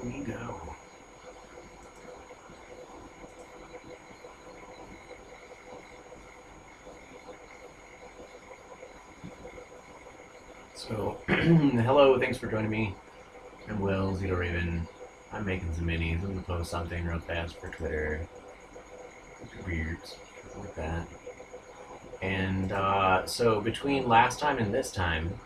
we go. So, hello, thanks for joining me. I'm Will, Zito Raven. I'm making some minis. I'm gonna post something real fast for Twitter. Weirds, like that. And so between last time and this time,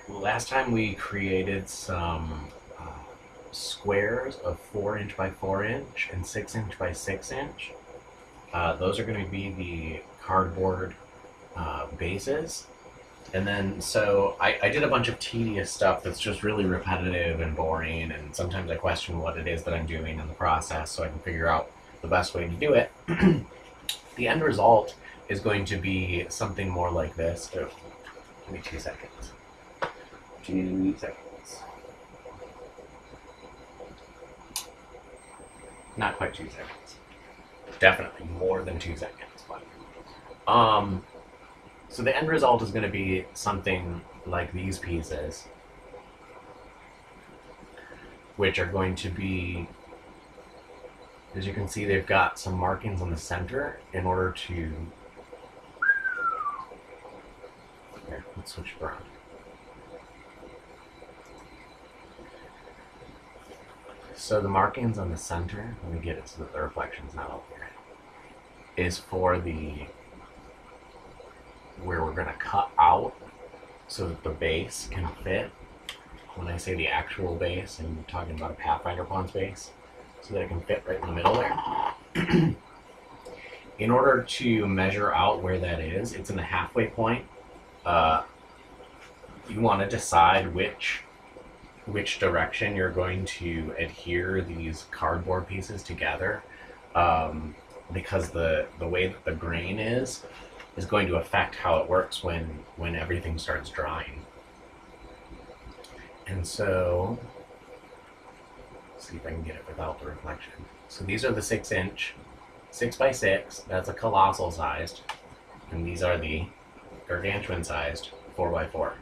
last time we created some squares of 4" by 4" and 6" by 6". Those are going to be the cardboard bases. And then, so I did a bunch of tedious stuff that's just really repetitive and boring, and sometimes I question what it is that I'm doing in the process so I can figure out the best way to do it. The end result is going to be something more like this. Oh, give me 2 seconds. 2 seconds. Not quite 2 seconds. Definitely more than 2 seconds. But, so the end result is going to be something like these pieces, which are going to be, as you can see, they've got some markings on the center in order to, here, let's switch it around. So the markings on the center, let me get it so that the reflection's not out there, is for the, where we're going to cut out so that the base can fit. When I say the actual base, I'm talking about a Pathfinder Pawn's base, so that it can fit right in the middle there. In order to measure out where that is, it's in the halfway point. You want to decide which direction you're going to adhere these cardboard pieces together, because the way that the grain is going to affect how it works when everything starts drying. And so, let's see if I can get it without the reflection. So these are the 6" 6 by 6, that's a colossal sized, and these are the gargantuan sized 4 by 4.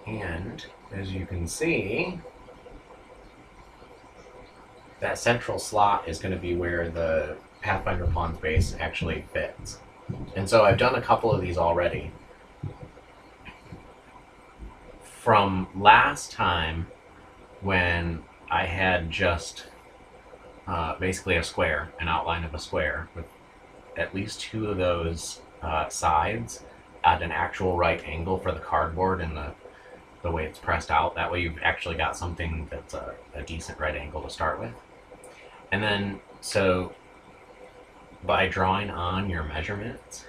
And as you can see, that central slot is going to be where the Pathfinder Pawn's base actually fits. And so I've done a couple of these already. From last time, when I had just basically a square, an outline of a square, with at least 2 of those sides at an actual right angle for the cardboard and the way it's pressed out. That way you've actually got something that's a decent right angle to start with. And then, so by drawing on your measurements,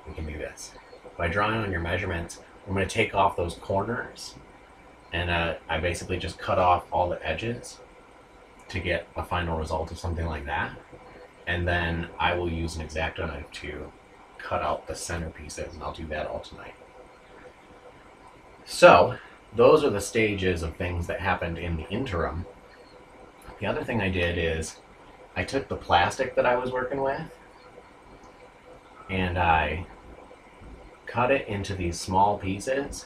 we can do this. By drawing on your measurements, I'm going to take off those corners, and I basically just cut off all the edges to get a final result of something like that. And then I will use an X-Acto knife to cut out the center pieces, and I'll do that all tonight. So, those are the stages of things that happened in the interim. The other thing I did is I took the plastic that I was working with and I cut it into these small pieces,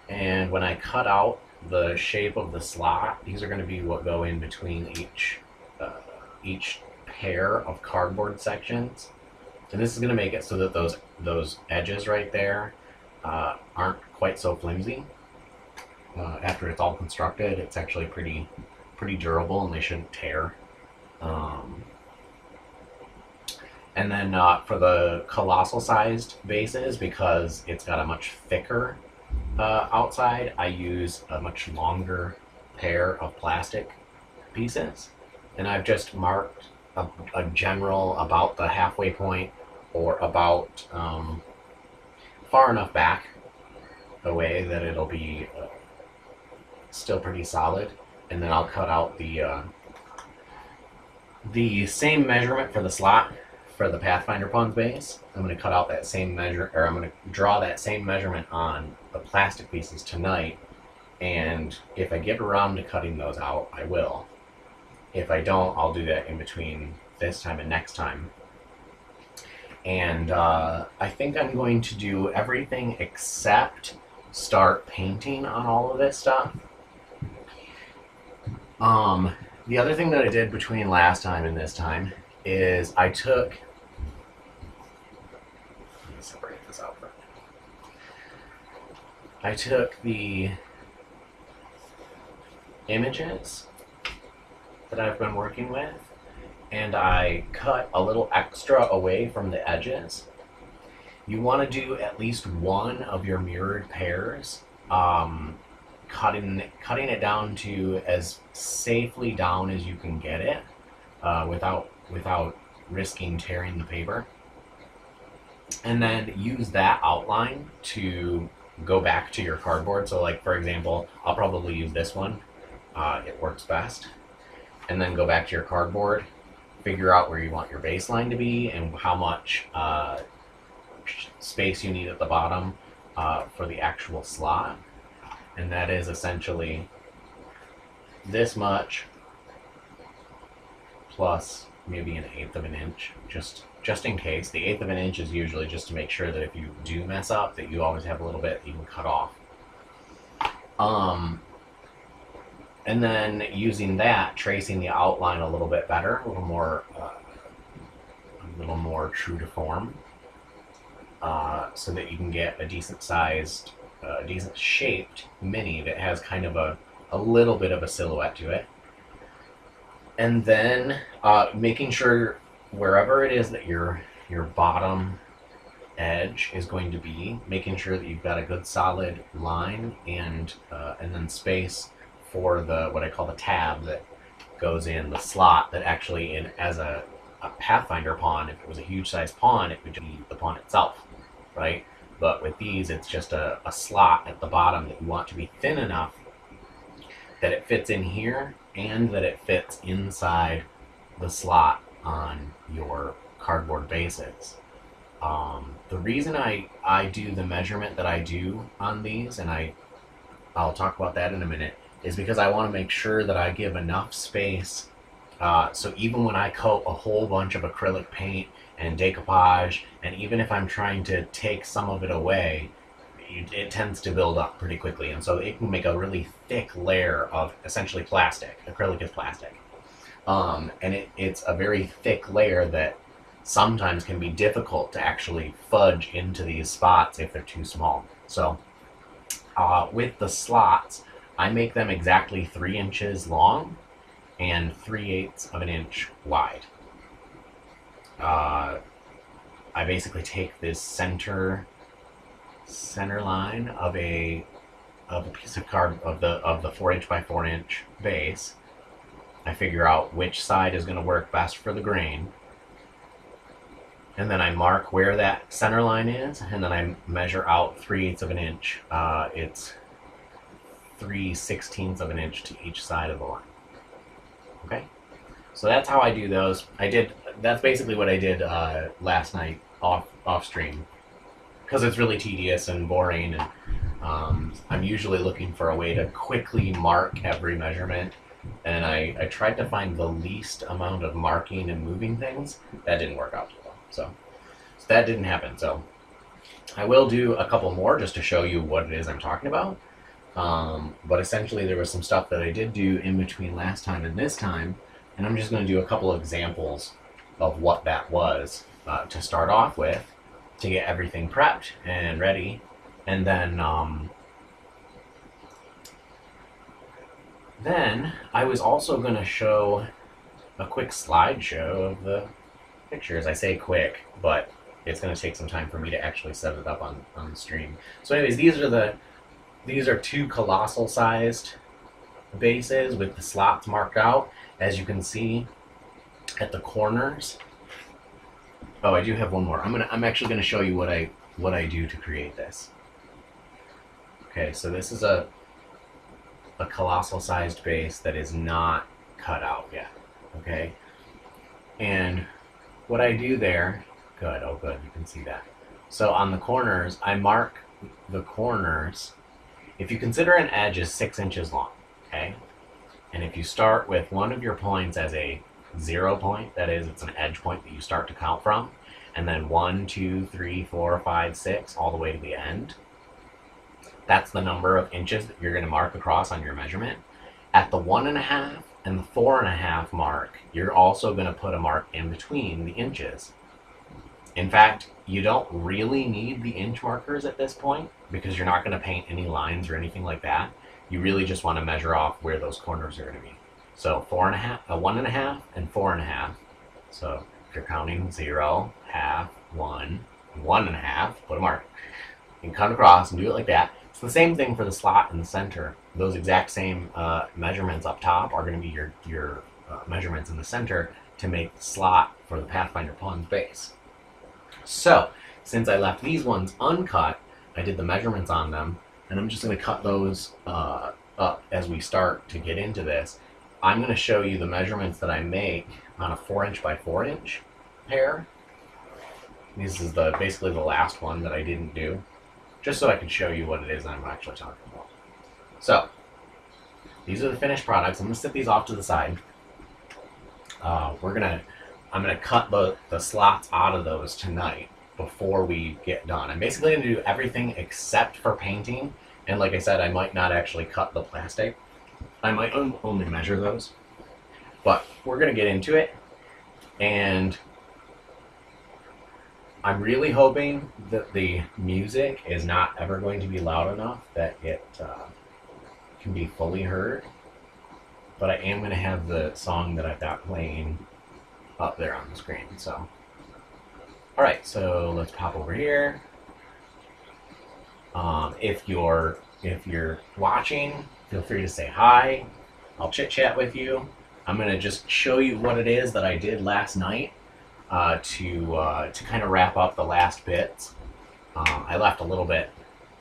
and when I cut out the shape of the slot, these are going to be what go in between each pair of cardboard sections. And this is going to make it so that those edges right there aren't quite so flimsy. After it's all constructed, it's actually pretty durable, and they shouldn't tear. And then for the colossal sized bases, because it's got a much thicker outside, I use a much longer pair of plastic pieces. And I've just marked a general about the halfway point, or about far enough back away that it'll be still pretty solid. And then I'll cut out the same measurement for the slot for the Pathfinder Pawn's base. I'm going to cut out that same measure, or I'm going to draw that same measurement on the plastic pieces tonight. And if I get around to cutting those out, I will. If I don't, I'll do that in between this time and next time. And I think I'm going to do everything except start painting on all of this stuff. The other thing that I did between last time and this time is I took, let me separate this out for a minute. I took the images that I've been working with and I cut a little extra away from the edges. You want to do at least one of your mirrored pairs, cutting it down to as safely down as you can get it, without risking tearing the paper. And then use that outline to go back to your cardboard. So like, for example, I'll probably use this one. It works best. And then go back to your cardboard, figure out where you want your baseline to be and how much space you need at the bottom for the actual slot. And that is essentially this much plus maybe 1/8 of an inch, just in case. The 1/8 of an inch is usually just to make sure that if you do mess up, that you always have a little bit that you can cut off. And then using that, tracing the outline a little bit better, a little more true to form, so that you can get a decent sized, decent shaped mini that has kind of a little bit of a silhouette to it. And then making sure wherever it is that your bottom edge is going to be, making sure that you've got a good solid line and then space for the what I call the tab that goes in the slot that actually in as a Pathfinder pawn, if it was a huge size pawn, it would be the pawn itself, right? But with these, it's just a slot at the bottom that you want to be thin enough that it fits in here and that it fits inside the slot on your cardboard bases. The reason I do the measurement that I do on these, and I'll talk about that in a minute, is because I want to make sure that I give enough space so even when I coat a whole bunch of acrylic paint and decoupage, and even if I'm trying to take some of it away, it tends to build up pretty quickly, and so it can make a really thick layer of essentially plastic. Acrylic is plastic. And it's a very thick layer that sometimes can be difficult to actually fudge into these spots if they're too small. So with the slots, I make them exactly 3 inches long and 3/8 of an inch wide. I basically take this center line of a piece of card of the 4" by 4" base. I figure out which side is going to work best for the grain, and then I mark where that center line is, and then I measure out 3/8 of an inch. It's 3/16 of an inch to each side of the line. Okay, so that's how I do those. That's basically what I did last night off stream, because it's really tedious and boring, and I'm usually looking for a way to quickly mark every measurement, and I tried to find the least amount of marking and moving things. That didn't work out too well, so that didn't happen. So I will do a couple more just to show you what it is I'm talking about. But essentially there was some stuff that I did do in between last time and this time, and I'm just going to do a couple of examples of what that was to start off with, to get everything prepped and ready. And then I was also going to show a quick slideshow of the pictures. I say quick, but it's going to take some time for me to actually set it up on the stream. So anyways, these are 2 colossal sized bases with the slots marked out. As you can see at the corners. Oh, I do have one more. I'm actually going to show you what I do to create this. Okay, so this is a colossal sized base that is not cut out yet. Okay, and what I do there, good, oh good, you can see that. So on the corners, I mark the corners. If you consider an edge is 6 inches long, okay, and if you start with one of your points as a 0 point, that is, it's an edge point that you start to count from, and then 1, 2, 3, 4, 5, 6, all the way to the end. That's the number of inches that you're going to mark across on your measurement. At the 1.5 and the 4.5 mark, you're also going to put a mark in between the inches. In fact, you don't really need the inch markers at this point because you're not going to paint any lines or anything like that. You really just want to measure off where those corners are going to be. So 1.5, and 4.5. So if you're counting 0, half, 1, 1.5, put a mark. You can cut across and do it like that. It's the same thing for the slot in the center. Those exact same measurements up top are going to be your measurements in the center to make the slot for the Pathfinder pawn's base. So, since I left these ones uncut, I did the measurements on them, and I'm just going to cut those up as we start to get into this. I'm going to show you the measurements that I make on a 4" by 4" pair. This is basically the last one that I didn't do, just so I can show you what it is I'm actually talking about. So, these are the finished products. I'm going to set these off to the side. I'm going to cut the slots out of those tonight before we get done. I'm basically going to do everything except for painting. And like I said, I might not actually cut the plastic. I might only measure those. But we're going to get into it. And I'm really hoping that the music is not ever going to be loud enough that it can be fully heard. But I am going to have the song that I've got playing up there on the screen. So, all right, so let's pop over here. If you're watching, feel free to say hi. I'll chit chat with you. I'm gonna just show you what it is that I did last night to kind of wrap up the last bits. I left a little bit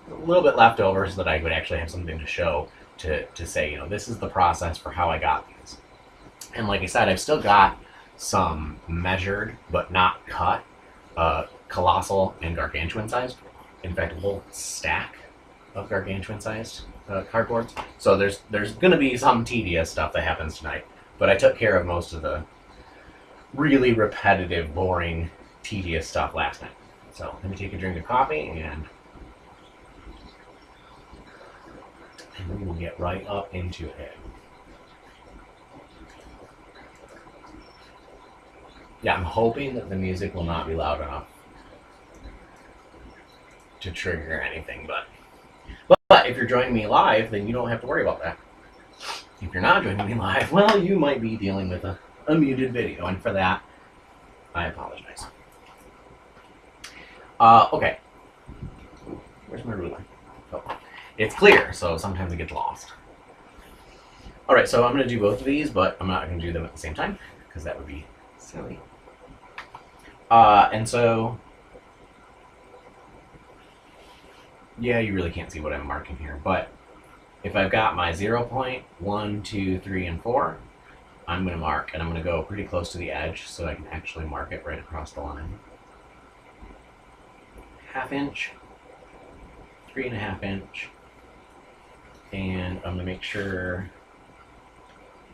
left over so that I would actually have something to show to say, you know, this is the process for how I got these. And like I said, I've still got some measured but not cut colossal and gargantuan sized. In fact, a whole stack of gargantuan sized cardboards. So there's going to be some tedious stuff that happens tonight, but I took care of most of the really repetitive, boring, tedious stuff last night. So let me take a drink of coffee and we will get right up into it. Yeah, I'm hoping that the music will not be loud enough to trigger anything, but if you're joining me live, then you don't have to worry about that. If you're not joining me live, well, you might be dealing with a muted video, and for that, I apologize. Okay. Where's my ruler? Oh, it's clear, so sometimes it gets lost. Alright, so I'm going to do both of these, but I'm not going to do them at the same time, because that would be silly. And so, yeah, you really can't see what I'm marking here, but if I've got my 0 point, 1, 2, 3, and 4, I'm going to mark, and I'm going to go pretty close to the edge so I can actually mark it right across the line. 1/2 inch, 3.5 inch, and I'm going to make sure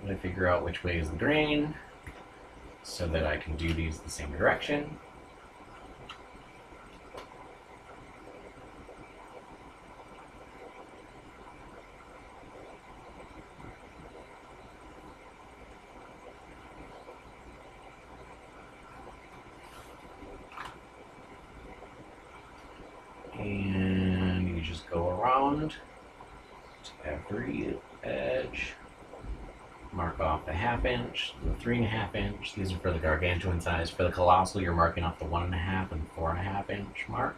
that I figure out which way is the grain so that I can do these the same direction. And you just go around to every edge, mark off the 1/2 inch, the 3.5 inch. These are for the gargantuan size. For the colossal, you're marking off the 1.5 and 4.5 inch mark.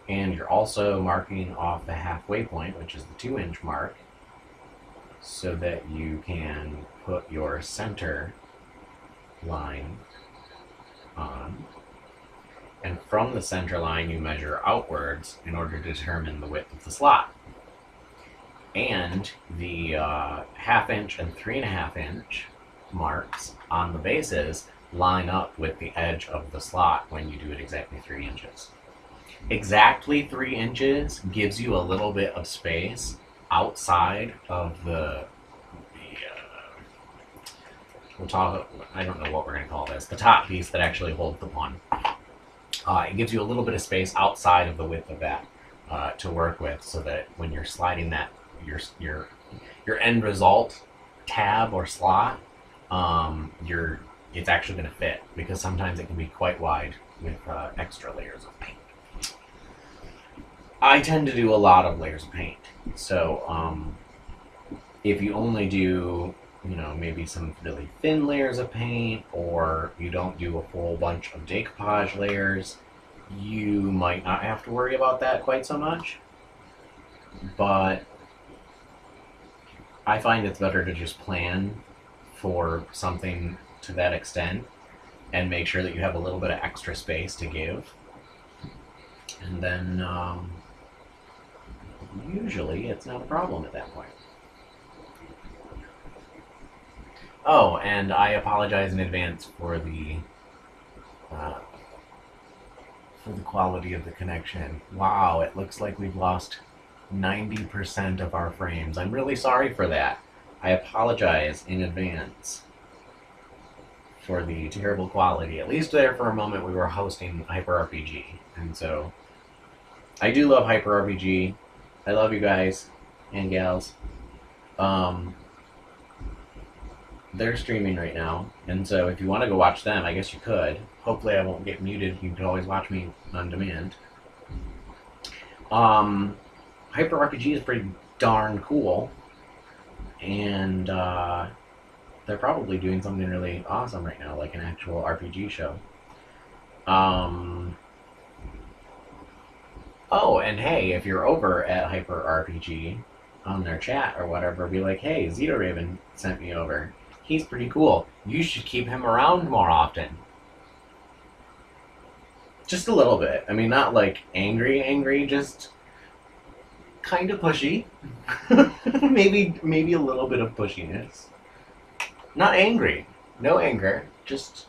And you're also marking off the halfway point, which is the 2 inch mark, so that you can put your center line on. And from the center line, you measure outwards in order to determine the width of the slot. And the 1/2 inch and 3.5 inch marks on the bases line up with the edge of the slot when you do it exactly 3 inches. Exactly 3 inches gives you a little bit of space outside of the we'll talk, I don't know what we're going to call this, the top piece that actually holds the pawn. It gives you a little bit of space outside of the width of that to work with, so that when you're sliding that, your end result tab or slot, it's actually going to fit, because sometimes it can be quite wide with extra layers of paint. I tend to do a lot of layers of paint, so if you only do, you know, maybe some really thin layers of paint, or you don't do a whole bunch of decoupage layers, you might not have to worry about that quite so much. But I find it's better to just plan for something to that extent and make sure that you have a little bit of extra space to give. And then usually it's not a problem at that point. Oh, and I apologize in advance for the quality of the connection. Wow, it looks like we've lost 90% of our frames. I'm really sorry for that. I apologize in advance for the terrible quality. At least there for a moment we were hosting Hyper RPG, and so I do love Hyper RPG. I love you guys and gals. They're streaming right now, and so if you want to go watch them, I guess you could. Hopefully I won't get muted. You can always watch me on demand. Hyper RPG is pretty darn cool, and they're probably doing something really awesome right now, like an actual RPG show. Oh, and hey, if you're over at Hyper RPG on their chat or whatever, be like, hey, Zeta Raven sent me over. He's pretty cool. You should keep him around more often. Just a little bit. I mean, not like angry, just kind of pushy. maybe a little bit of pushiness. Not angry. No anger. Just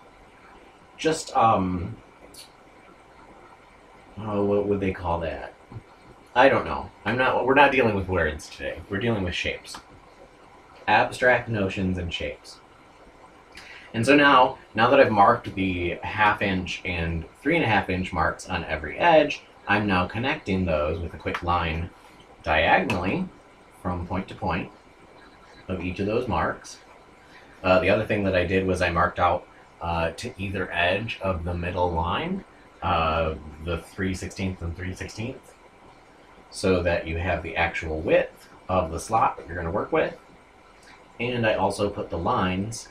oh, what would they call that? I don't know. We're not dealing with words today. We're dealing with shapes. Abstract notions and shapes. And so now that I've marked the 1/2 inch and 3.5 inch marks on every edge, I'm now connecting those with a quick line diagonally from point to point of each of those marks. The other thing that I did was I marked out to either edge of the middle line the 3/16 and 3/16, so that you have the actual width of the slot that you're going to work with. And I also put the lines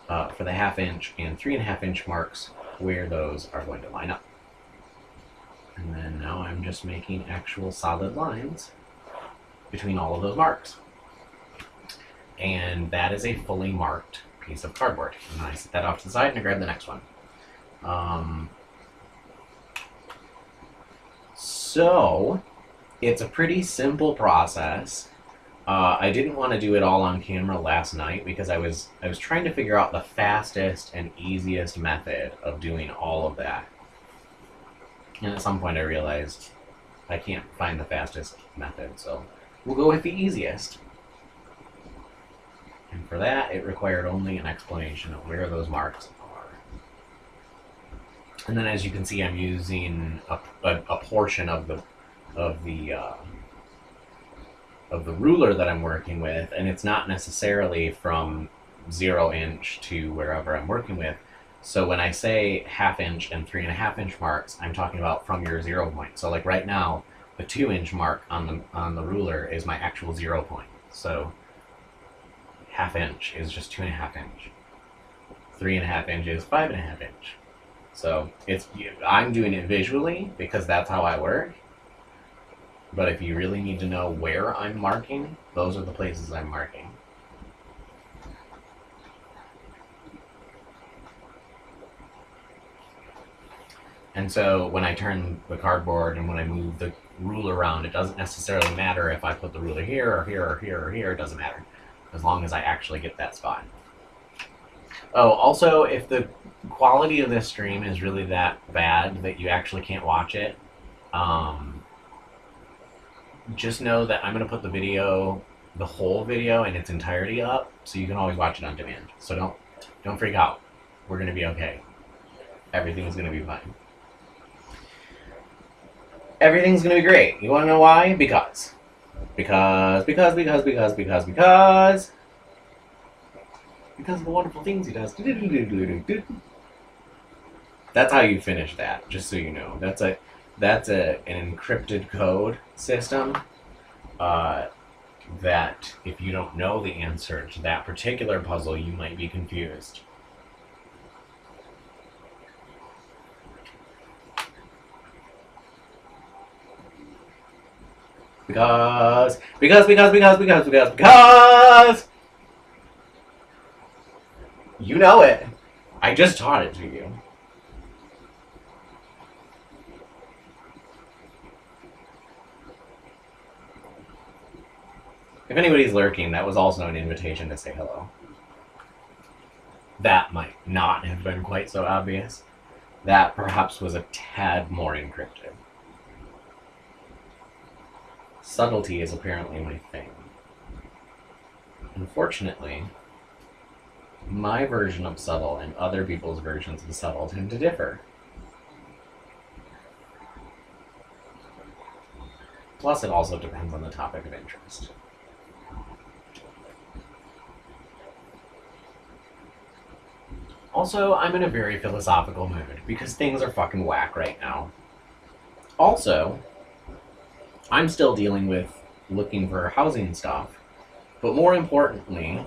for the 1/2 inch and 3.5 inch marks where those are going to line up. And then now I'm just making actual solid lines between all of those marks. And that is a fully marked piece of cardboard. And I set that off to the side and I grab the next one. So it's a pretty simple process. I didn't want to do it all on camera last night because I was trying to figure out the fastest and easiest method of doing all of that. And at some point I realized I can't find the fastest method, so we'll go with the easiest. And for that, it required only an explanation of where those marks are. And then as you can see, I'm using a portion of the ruler that I'm working with, and it's not necessarily from 0 inch to wherever I'm working with. So when I say 1/2 inch and 3.5 inch marks, I'm talking about from your 0 point. So like right now, the 2 inch mark on the ruler is my actual 0 point. So 1/2 inch is just 2.5 inch. 3.5 inches, 5.5 inch. So I'm doing it visually because that's how I work. But if you really need to know where I'm marking, those are the places I'm marking. And so when I turn the cardboard and when I move the ruler around, it doesn't necessarily matter if I put the ruler here or here or here or here. It doesn't matter, as long as I actually get that spot. Oh, also, if the quality of this stream is really that bad that you actually can't watch it, just know that I'm going to put the video the whole video in its entirety up, so you can always watch it on demand. So don't freak out. We're gonna be okay. Everything's gonna be fine. Everything's gonna be great. You wanna know why? Because of the wonderful things he does. That's how you finish that, just so you know. That's an encrypted code system that if you don't know the answer to that particular puzzle, you might be confused. Because you know it. I just taught it to you. If anybody's lurking, that was also an invitation to say hello. That might not have been quite so obvious. That perhaps was a tad more encrypted. Subtlety is apparently my thing. Unfortunately, my version of subtle and other people's versions of subtle tend to differ. Plus, it also depends on the topic of interest. Also, I'm in a very philosophical mood because things are fucking whack right now. Also, I'm still dealing with looking for housing stuff, but more importantly,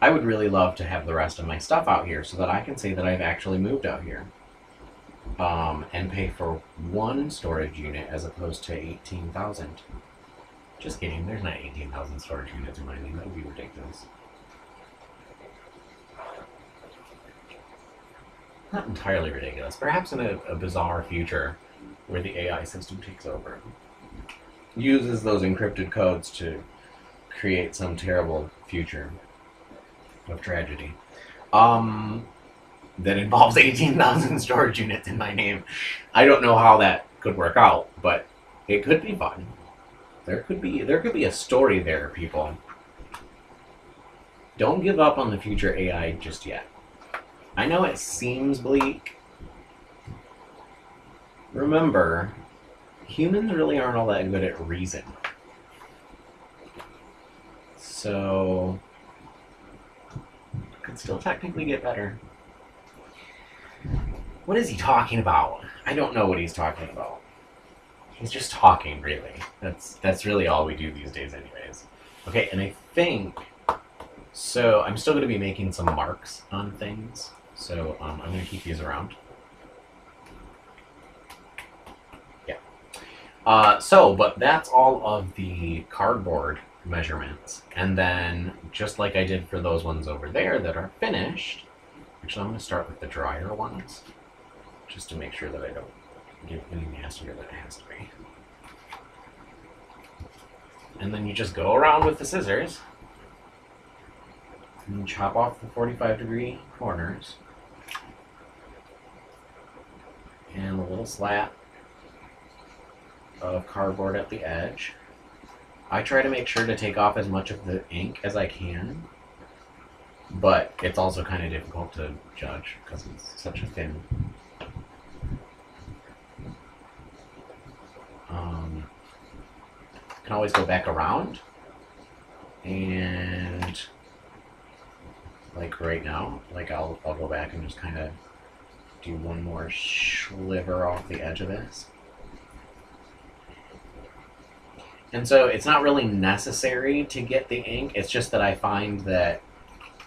I would really love to have the rest of my stuff out here so that I can say that I've actually moved out here. And pay for one storage unit as opposed to 18,000. Just kidding, there's not 18,000 storage units in my name. That would be ridiculous. Not entirely ridiculous. Perhaps in a bizarre future where the AI system takes over. Uses those encrypted codes to create some terrible future of tragedy. That involves 18,000 storage units in my name. I don't know how that could work out, but it could be fun. There could be a story there, people. Don't give up on the future AI just yet. I know it seems bleak. Remember, humans really aren't all that good at reason. So, it could still technically get better. What is he talking about? I don't know what he's talking about. He's just talking, really. That's really all we do these days anyways. Okay, and I think... So, I'm still going to be making some marks on things. So, I'm going to keep these around. Yeah. But that's all of the cardboard measurements. And then, just like I did for those ones over there that are finished, actually I'm going to start with the drier ones, just to make sure that I don't get any nastier than it has to be. And then you just go around with the scissors and chop off the 45-degree corners and a little slat of cardboard at the edge. I try to make sure to take off as much of the ink as I can, but it's also kind of difficult to judge because it's such a thin. Can always go back around, and like right now, like I'll go back and just kind of do one more sliver off the edge of this. And so it's not really necessary to get the ink, it's just that I find that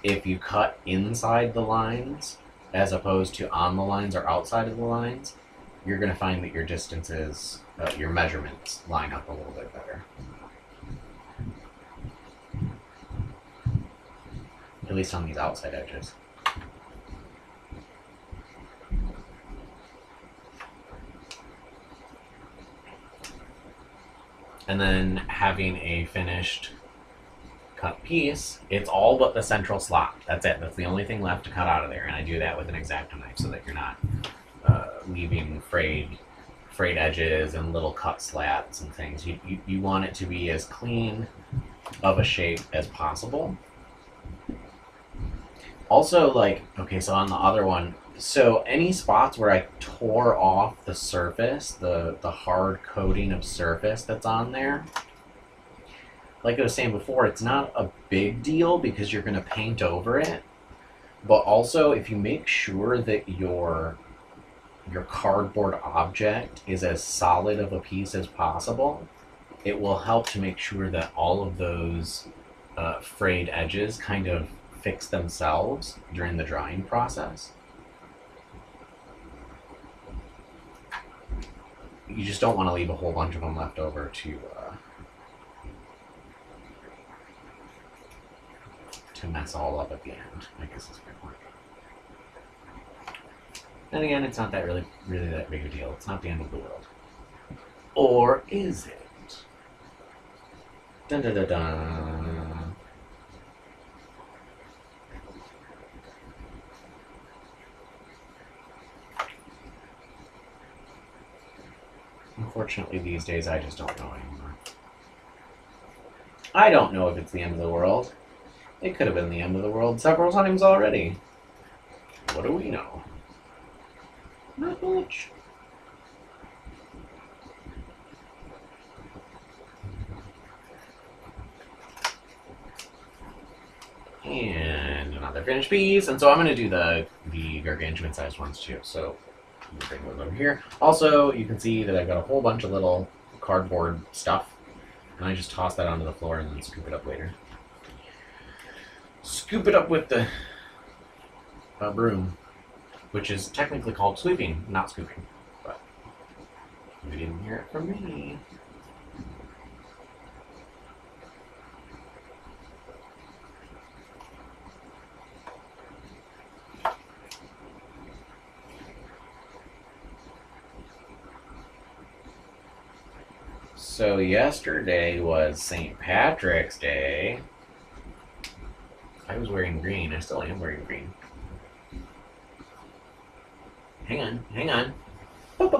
if you cut inside the lines as opposed to on the lines or outside of the lines, you're going to find that your distances, your measurements line up a little bit better. At least on these outside edges. And then having a finished cut piece, it's all but the central slot. That's it. That's the only thing left to cut out of there. And I do that with an X-Acto knife so that you're not leaving frayed edges and little cut slats and things. You want it to be as clean of a shape as possible. Also, like, okay, so on the other one, so any spots where I tore off the surface, the hard coating of surface that's on there, like I was saying before, it's not a big deal because you're going to paint over it. But also, if you make sure that your cardboard object is as solid of a piece as possible, it will help to make sure that all of those frayed edges kind of fix themselves during the drying process. You just don't want to leave a whole bunch of them left over to mess all up at the end, I guess is my point. And again, it's not that really that big a deal. It's not the end of the world. Or is it? Dun dun dun dun. Unfortunately, these days, I just don't know anymore. I don't know if it's the end of the world. It could have been the end of the world several times already. What do we know? Not much. And another finished piece. And so I'm going to do the gargantuan sized ones too. So bring those over here. Also, you can see that I've got a whole bunch of little cardboard stuff. And I just toss that onto the floor and then scoop it up later. Scoop it up with the broom, which is technically called sweeping, not scooping. But you didn't hear it from me. So yesterday was St. Patrick's Day. I was wearing green. I still am wearing green. Hang on, hang on. But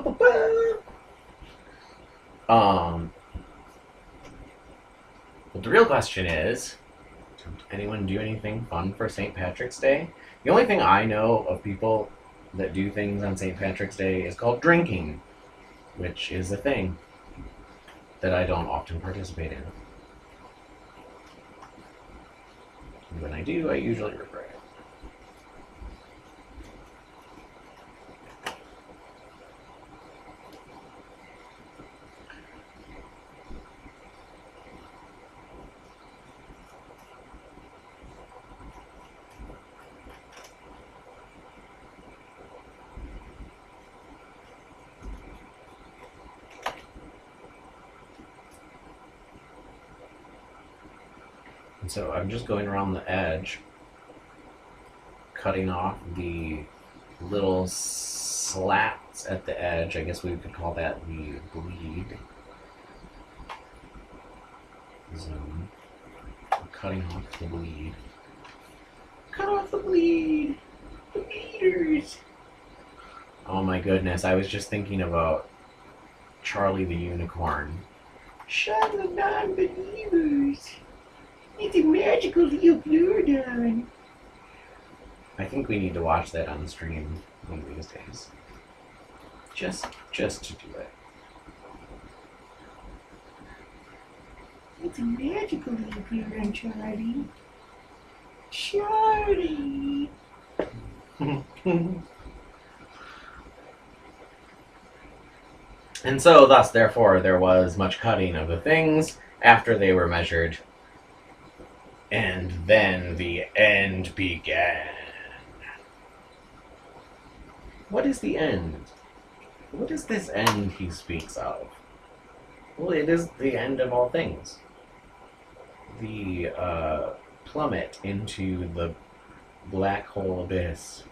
the real question is, did anyone do anything fun for St. Patrick's Day? The only thing I know of people that do things on St. Patrick's Day is called drinking, which is a thing that I don't often participate in. And when I do, I usually regret it. And so I'm just going around the edge, cutting off the little slats at the edge. I guess we could call that the bleed zone. I'm cutting off the bleed. Cut off the bleed! The bleeders! Oh my goodness, I was just thinking about Charlie the Unicorn. Shun the non-believers! It's a magical little Floridon. I think we need to watch that on the stream one of these days. Just to do it. It's a magical little Floridon, Charlie. Charlie! And so, thus, therefore, there was much cutting of the things after they were measured. And then the end began. What is the end? What is this end he speaks of? Well, it is the end of all things. The plummet into the black hole abyss.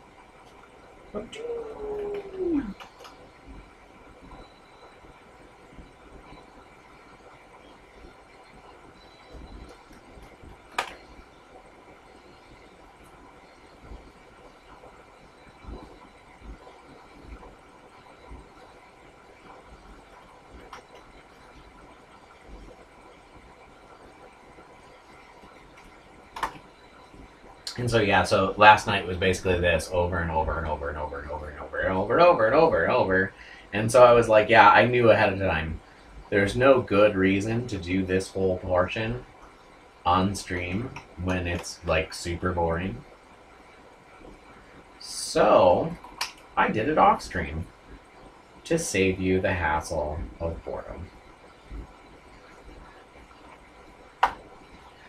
And so yeah, so last night was basically this over and over and over and over and over and over and over and over and over and over. And so I was like, yeah, I knew ahead of time. There's no good reason to do this whole portion on stream when it's like super boring. So I did it off stream to save you the hassle of boredom.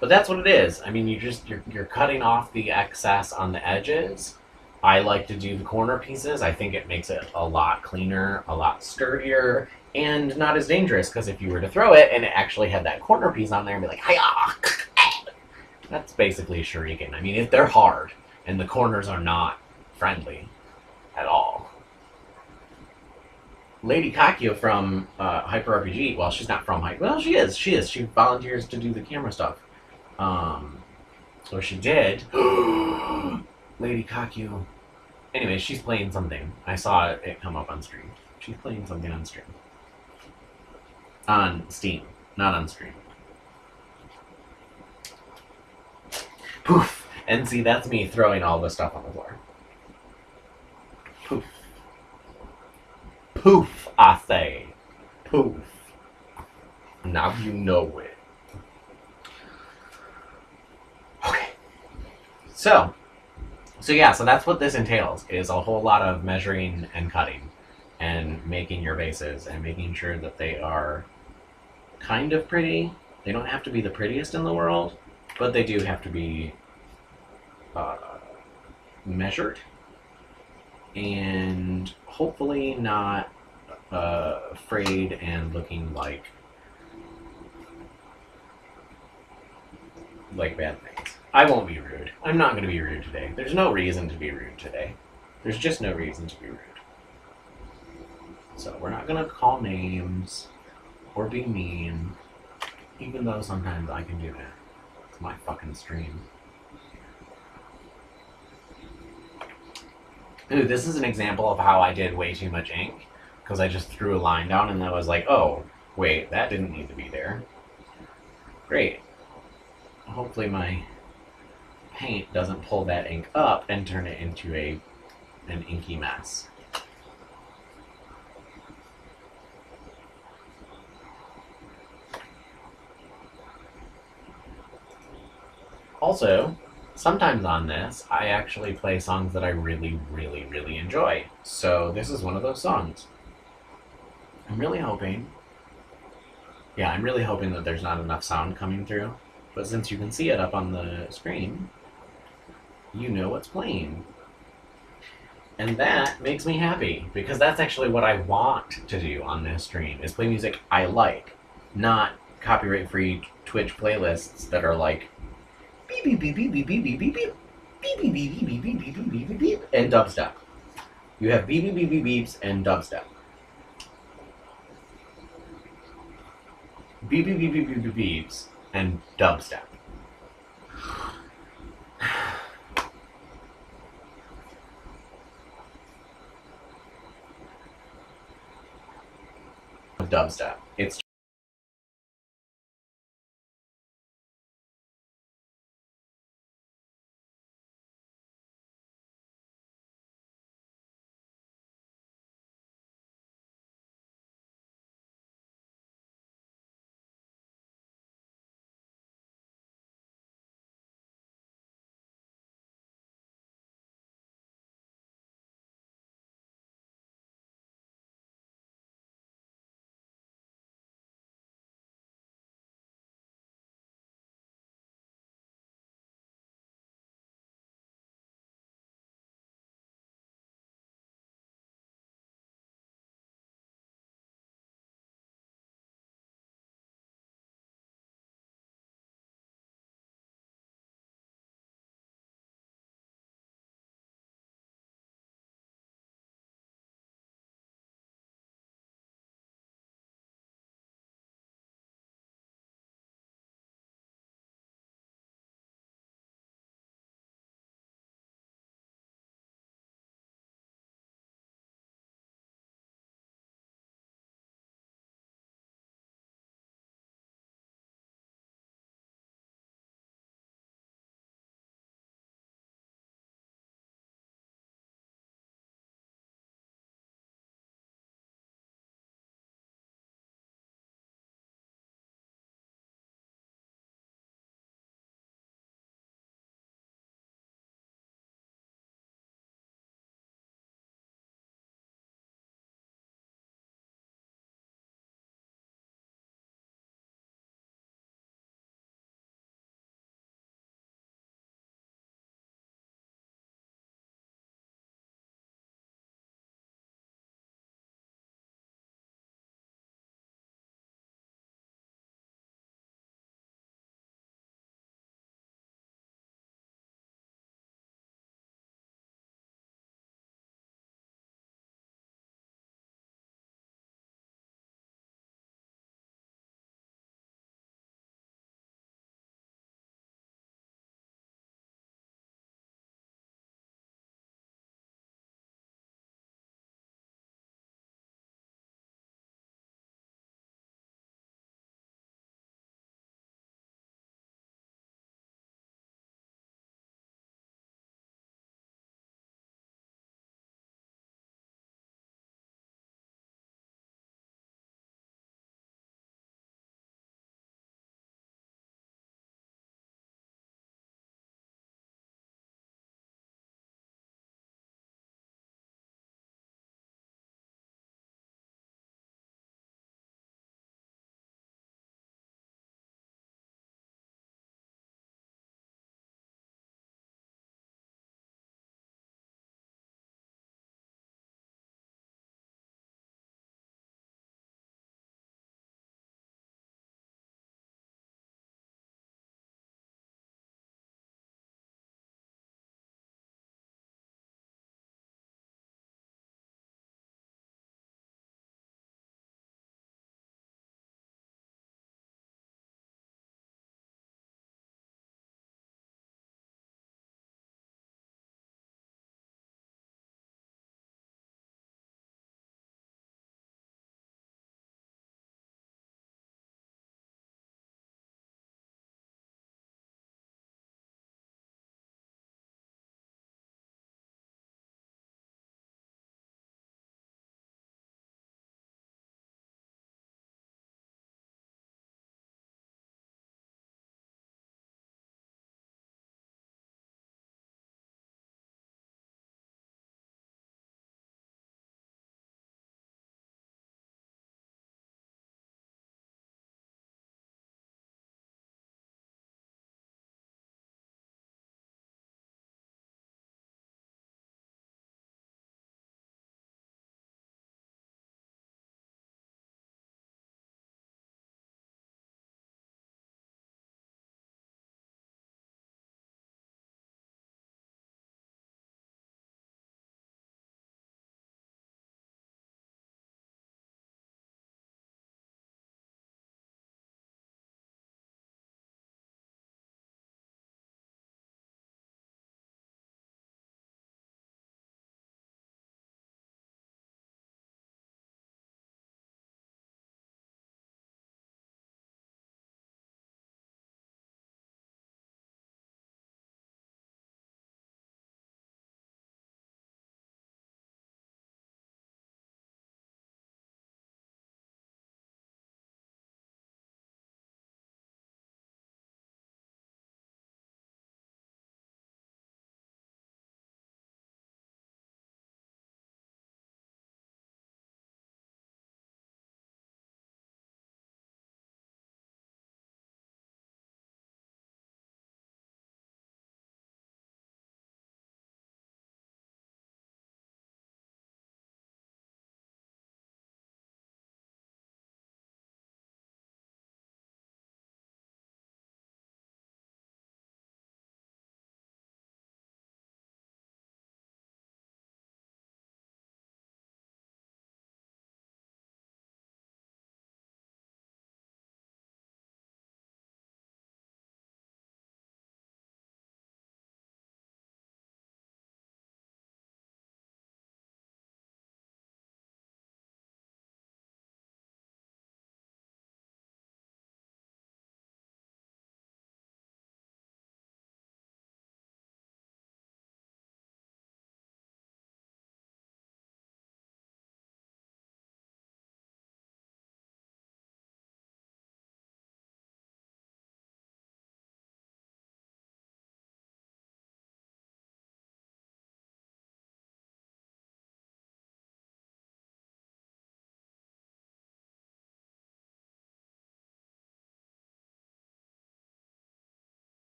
But that's what it is. I mean, you're cutting off the excess on the edges. I like to do the corner pieces. I think it makes it a lot cleaner, a lot sturdier, and not as dangerous. Because if you were to throw it and it actually had that corner piece on there and be like, hiya, that's basically a shuriken. I mean, if they're hard and the corners are not friendly at all. Lady Kakio from Hyper RPG. Well, she's not from Hyper. Well, she is. She is. She volunteers to do the camera stuff. So she did. Lady Kakyu. Anyway, she's playing something. I saw it come up on stream. She's playing something on stream. On Steam, not on stream. Poof! And see, that's me throwing all the stuff on the floor. Poof. Poof, I say. Poof. Now you know it. Okay. So yeah, so that's what this entails, is a whole lot of measuring and cutting and making your bases and making sure that they are kind of pretty. They don't have to be the prettiest in the world, but they do have to be measured and hopefully not frayed and looking like bad things. I won't be rude. I'm not going to be rude today. There's no reason to be rude today. There's just no reason to be rude. So we're not going to call names or be mean, even though sometimes I can do that. It's my fucking stream. Ooh, this is an example of how I did way too much ink, because I just threw a line down and I was like, oh, wait, that didn't need to be there. Great. Hopefully my paint doesn't pull that ink up and turn it into an inky mess. Also, sometimes on this, I actually play songs that I really, really, really enjoy. So this is one of those songs. I'm really hoping that there's not enough sound coming through. But since you can see it up on the screen, you know what's playing. And that makes me happy, because that's actually what I want to do on this stream, is play music I like, not copyright-free Twitch playlists that are like beep beep beep beep beep beep beep beep beep beep beep beep beep beep beep beep beep beep beep and dubstep. You have beep beep beep beep beeps and dubstep. Beep beep beep beep beep beep beeps and dubstep. Dubstep. It's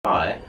But